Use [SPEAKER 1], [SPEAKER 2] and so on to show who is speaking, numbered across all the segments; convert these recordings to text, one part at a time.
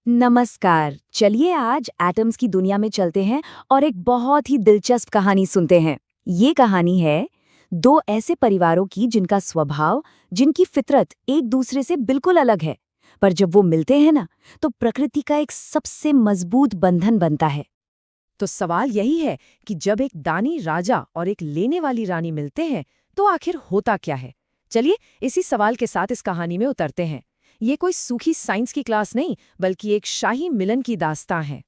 [SPEAKER 1] नमस्कार। चलिए आज एटम्स की दुनिया में चलते हैं और एक बहुत ही दिलचस्प कहानी सुनते हैं। ये कहानी है दो ऐसे परिवारों की जिनका स्वभाव, जिनकी फितरत एक दूसरे से बिल्कुल अलग है, पर जब वो मिलते हैं ना, तो प्रकृति का एक सबसे मजबूत बंधन बनता है।
[SPEAKER 2] तो सवाल यही है कि जब एक दानी राजा और एक लेने वाली रानी मिलते हैं तो आखिर होता क्या है। चलिए इसी सवाल के साथ इस कहानी में उतरते हैं। ये कोई सूखी साइंस की क्लास नहीं, बल्कि एक शाही मिलन की दास्तां है।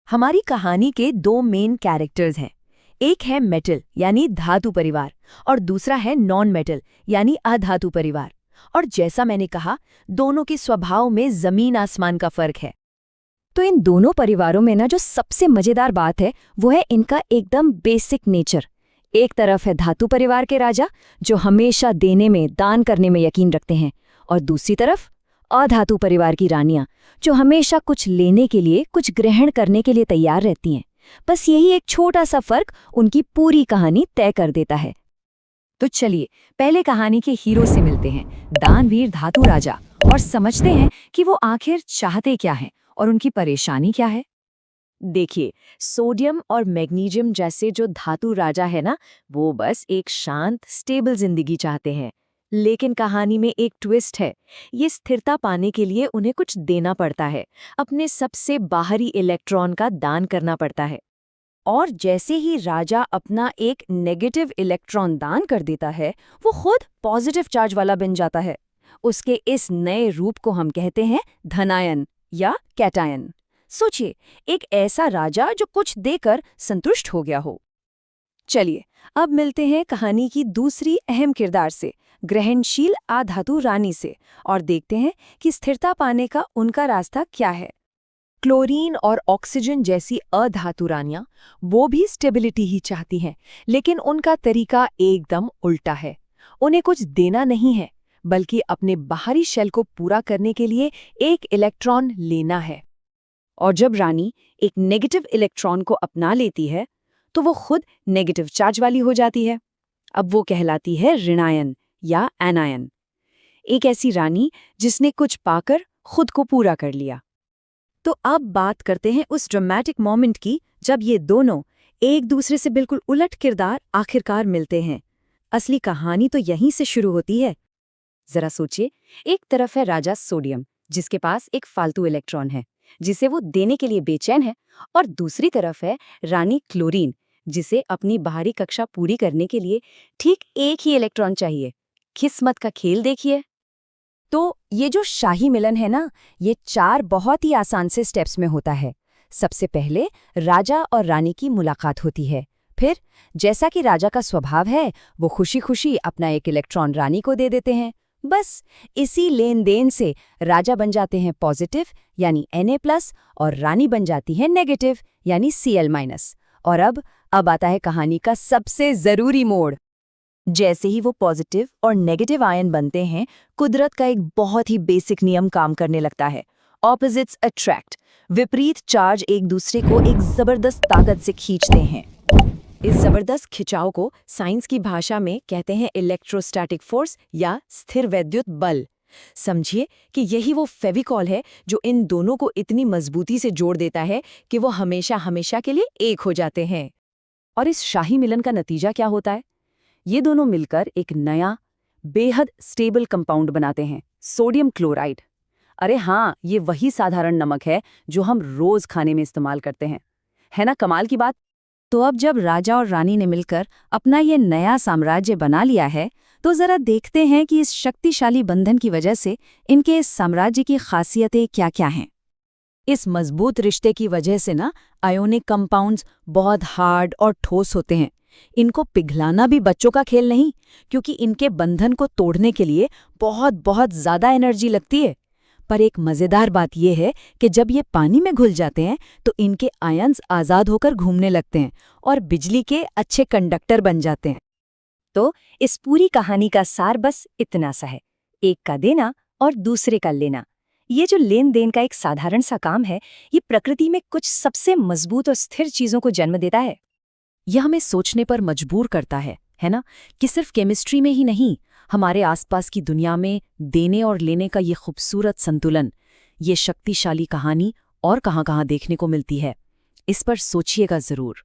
[SPEAKER 1] हमारी कहानी के दो मेन कैरेक्टर्स हैं। एक है मेटल यानी धातु परिवार और दूसरा है नॉन मेटल यानी अधातु परिवार। और जैसा मैंने कहा, दोनों के स्वभाव में जमीन आसमान का फर्क है। तो इन दोनों परिवारों में ना जो सबसे मजेदार बात है वो है इनका एकदम बेसिक नेचर। एक तरफ है धातु परिवार के राजा जो हमेशा देने में, दान करने में यकीन रखते हैं, और दूसरी तरफ अधातु परिवार की रानियां जो हमेशा कुछ लेने के लिए, कुछ ग्रहण करने के लिए तैयार रहती हैं। बस यही एक छोटा सा फर्क उनकी पूरी कहानी तय कर देता है। तो चलिए पहले कहानी के हीरो से मिलते हैं, दानवीर धातु राजा, और समझते हैं कि वो आखिर चाहते क्या हैं और उनकी परेशानी क्या है। देखिए, सोडियम और मैग्नीशियम जैसे जो धातु राजा है ना, वो बस एक शांत स्टेबल जिंदगी चाहते हैं। लेकिन कहानी में एक ट्विस्ट है। ये स्थिरता पाने के लिए उन्हें कुछ देना पड़ता है, अपने सबसे बाहरी इलेक्ट्रॉन का दान करना पड़ता है। और जैसे ही राजा अपना एक नेगेटिव इलेक्ट्रॉन दान कर देता है, वो खुद पॉजिटिव चार्ज वाला बन जाता है। उसके इस नए रूप को हम कहते हैं धनायन या कैटायन। सोचिए, एक ऐसा राजा जो कुछ देकर संतुष्ट हो गया हो। चलिए अब मिलते हैं कहानी की दूसरी अहम किरदार से, ग्रहणशील अधातु रानी से, और देखते हैं कि स्थिरता पाने का उनका रास्ता क्या है।
[SPEAKER 2] क्लोरीन और ऑक्सीजन जैसी अधातु रानियां वो भी स्टेबिलिटी ही चाहती हैं, लेकिन उनका तरीका एकदम उल्टा है। उन्हें कुछ देना नहीं है, बल्कि अपने बाहरी शेल को पूरा करने के लिए एक इलेक्ट्रॉन लेना है।
[SPEAKER 1] और जब रानी एक नेगेटिव इलेक्ट्रॉन को अपना लेती है, तो वो खुद नेगेटिव चार्ज वाली हो जाती है। अब वो कहलाती है ऋणायन या एनायन, एक ऐसी रानी जिसने कुछ पाकर खुद को पूरा कर लिया। तो अब बात करते हैं उस ड्रामेटिक मोमेंट की जब ये दोनों एक दूसरे से बिल्कुल उलट किरदार आखिरकार मिलते हैं। असली कहानी तो यहीं से शुरू होती है। जरा सोचिए, एक तरफ है राजा सोडियम जिसके पास एक फालतू इलेक्ट्रॉन है जिसे वो देने के लिए बेचैन है, और दूसरी तरफ है रानी क्लोरीन जिसे अपनी बाहरी कक्षा पूरी करने के लिए ठीक एक ही इलेक्ट्रॉन चाहिए। किस्मत का खेल देखिए। तो ये जो शाही मिलन है ना, ये 4 बहुत ही आसान से स्टेप्स में होता है। सबसे पहले राजा और रानी की मुलाकात होती है। फिर जैसा कि राजा का स्वभाव है, वो खुशी खुशी अपना एक इलेक्ट्रॉन रानी को दे देते हैं। बस इसी लेन देन से राजा बन जाते हैं पॉजिटिव यानी Na+, और रानी बन जाती है नेगेटिव यानी Cl-। और अब आता है कहानी का सबसे जरूरी मोड़। जैसे ही वो पॉजिटिव और नेगेटिव आयन बनते हैं, कुदरत का एक बहुत ही बेसिक नियम काम करने लगता है। Opposites attract. विपरीत चार्ज एक दूसरे को एक जबरदस्त ताकत से खींचते हैं। इस जबरदस्त खिंचाव को साइंस की भाषा में कहते हैं इलेक्ट्रोस्टैटिक फोर्स या स्थिर वैद्युत बल। समझिए कि यही वो फेविकॉल है जो इन दोनों को इतनी मजबूती से जोड़ देता है कि वो हमेशा हमेशा के लिए एक हो जाते हैं। और इस शाही मिलन का नतीजा क्या होता है? ये दोनों मिलकर एक नया, बेहद स्टेबल कंपाउंड बनाते हैं, सोडियम क्लोराइड। अरे हाँ, ये वही साधारण नमक है जो हम रोज खाने में इस्तेमाल करते हैं। है ना कमाल की बात? तो अब जब राजा और रानी ने मिलकर अपना ये नया साम्राज्य बना लिया है, तो जरा देखते हैं कि इस शक्तिशाली बंधन की वजह से इनके इस साम्राज्य की खासियतें क्या-क्या हैं। इस मजबूत रिश्ते की वजह से ना आयोनिक कंपाउंड्स बहुत हार्ड और ठोस होते हैं। इनको पिघलाना भी बच्चों का खेल नहीं, क्योंकि इनके बंधन को तोड़ने के लिए बहुत बहुत ज्यादा एनर्जी लगती है। पर एक मजेदार बात यह है कि जब ये पानी में घुल जाते हैं तो इनके आयन्स आजाद होकर घूमने लगते हैं और बिजली के अच्छे कंडक्टर बन जाते हैं। तो इस पूरी कहानी का सार बस इतना सा है, एक का देना और दूसरे का लेना। ये जो लेन देन का एक साधारण सा काम है, ये प्रकृति में कुछ सबसे मजबूत और स्थिर चीजों को जन्म देता है। यह हमें सोचने पर मजबूर करता है ना, कि सिर्फ केमिस्ट्री में ही नहीं, हमारे आसपास की दुनिया में देने और लेने का ये खूबसूरत संतुलन, ये शक्तिशाली कहानी और कहाँ-कहाँ देखने को मिलती है, इस पर सोचिएगा ज़रूर।